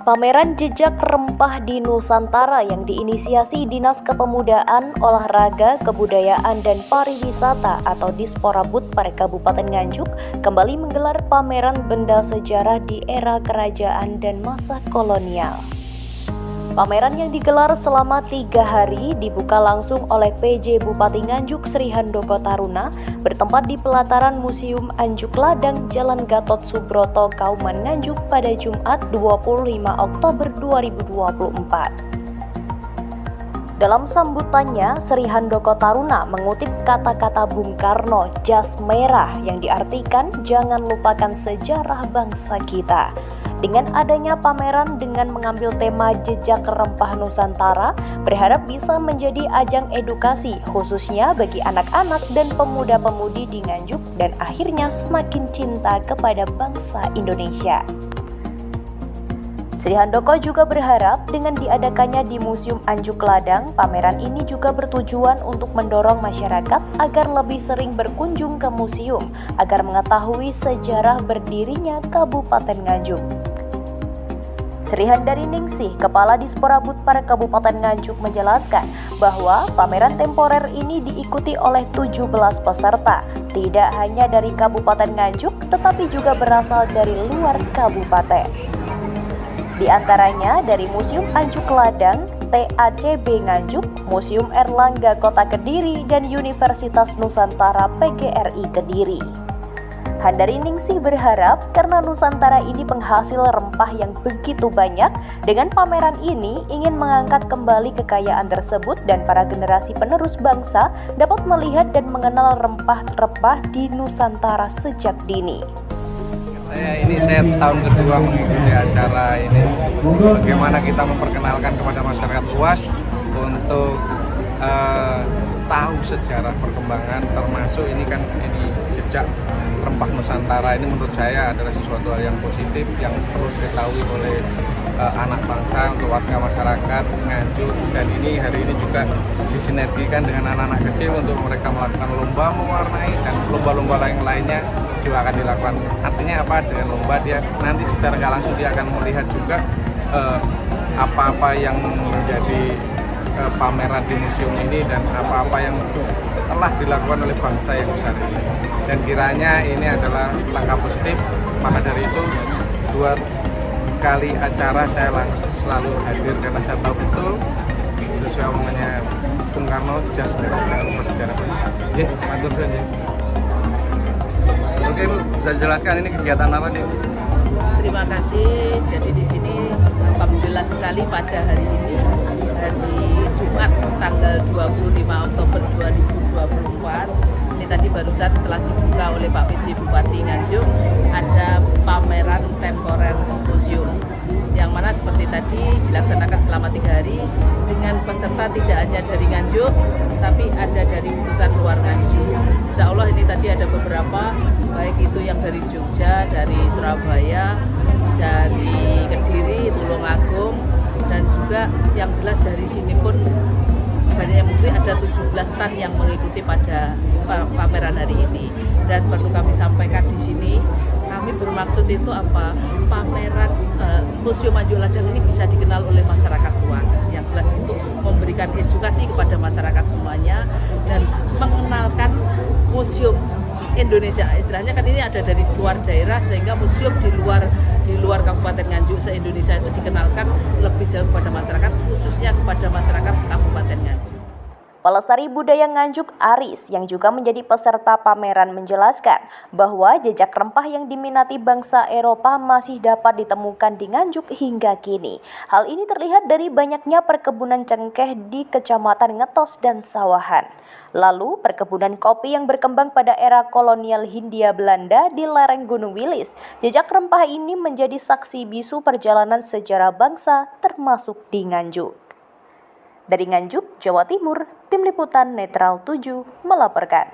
Pameran Jejak Rempah di Nusantara yang diinisiasi Dinas Kepemudaan, Olahraga, Kebudayaan, dan Pariwisata atau Disporabud pada Kabupaten Nganjuk kembali menggelar pameran benda sejarah di era kerajaan dan masa kolonial. Pameran yang digelar selama 3 hari dibuka langsung oleh PJ Bupati Nganjuk Sri Handoko Taruna bertempat di pelataran Museum Anjuk Ladang, Jalan Gatot Subroto, Kauman Nganjuk pada Jumat 25 Oktober 2024. Dalam sambutannya, Sri Handoko Taruna mengutip kata-kata Bung Karno, jas merah, yang diartikan jangan lupakan sejarah bangsa kita. Dengan adanya pameran dengan mengambil tema Jejak Rempah Nusantara, berharap bisa menjadi ajang edukasi khususnya bagi anak-anak dan pemuda-pemudi di Nganjuk dan akhirnya semakin cinta kepada bangsa Indonesia. Sri Handoko juga berharap dengan diadakannya di Museum Anjuk Ladang, pameran ini juga bertujuan untuk mendorong masyarakat agar lebih sering berkunjung ke museum agar mengetahui sejarah berdirinya Kabupaten Nganjuk. Sri Handari Ningsih, Kepala Disporabud para Kabupaten Nganjuk menjelaskan bahwa pameran temporer ini diikuti oleh 17 peserta, tidak hanya dari Kabupaten Nganjuk tetapi juga berasal dari luar kabupaten. Di antaranya dari Museum Anjuk Ladang, TACB Nganjuk, Museum Erlangga Kota Kediri, dan Universitas Nusantara PGRI Kediri. Handari Ningsih berharap karena Nusantara ini penghasil rempah yang begitu banyak, dengan pameran ini ingin mengangkat kembali kekayaan tersebut dan para generasi penerus bangsa dapat melihat dan mengenal rempah-rempah di Nusantara sejak dini. Saya tahun kedua mengikuti acara ini. Bagaimana kita memperkenalkan kepada masyarakat luas untuk tahu sejarah perkembangan, termasuk ini jejak rempah Nusantara ini menurut saya adalah sesuatu hal yang positif yang perlu diketahui oleh anak bangsa, untuk warga masyarakat Nganjuk, dan ini hari ini juga disinergikan dengan anak-anak kecil untuk mereka melakukan lomba mewarnai dan lomba-lomba lainnya juga akan dilakukan. Artinya apa? Dengan lomba dia nanti secara nggak langsung dia akan melihat juga apa-apa yang menjadi pameran di museum ini dan apa-apa yang telah dilakukan oleh bangsa yang besar ini. Dan kiranya ini adalah langkah positif, maka dari itu 2 kali acara saya langsung selalu hadir karena saya tahu betul sesuai omongannya Bung Karno, jas merah jangan lupa sejarah bangsa. Matur saja. Oke Bu, bisa dijelaskan ini kegiatan apa nih? Terima kasih. Jadi di sini alhamdulillah sekali pada hari ini, hari Jumat tanggal 25 Oktober 2024, ini tadi barusan telah dibuka oleh Pak PJ Bupati Nganjuk, ada pameran temporer museum yang mana seperti tadi dilaksanakan selama 3 hari dengan peserta tidak hanya dari Nganjuk tapi ada dari utusan luar Nganjuk. Insya Allah ini tadi ada beberapa, baik itu yang dari Jogja, dari Surabaya, dari Kediri, Tulungagung, dan juga yang jelas dari sini pun banyak, mungkin ada 17 stand yang mengikuti pada pameran hari ini. Dan perlu kami sampaikan di sini, kami bermaksud itu apa? Pameran Museum Anjuk Ladang ini bisa dikenal oleh masyarakat luas. Yang jelas itu memberikan edukasi kepada masyarakat semuanya dan mengenalkan museum Indonesia. Istilahnya kan ini ada dari luar daerah, sehingga museum di luar Kabupaten Nganjuk se-Indonesia itu dikenalkan lebih jauh kepada masyarakat, khususnya kepada masyarakat Kabupaten Nganjuk. Pelestari Budaya Nganjuk Aris yang juga menjadi peserta pameran menjelaskan bahwa jejak rempah yang diminati bangsa Eropa masih dapat ditemukan di Nganjuk hingga kini. Hal ini terlihat dari banyaknya perkebunan cengkeh di Kecamatan Ngetos dan Sawahan. Lalu perkebunan kopi yang berkembang pada era kolonial Hindia Belanda di lereng Gunung Wilis. Jejak rempah ini menjadi saksi bisu perjalanan sejarah bangsa termasuk di Nganjuk. Dari Nganjuk, Jawa Timur, Tim Liputan Netral 7 melaporkan.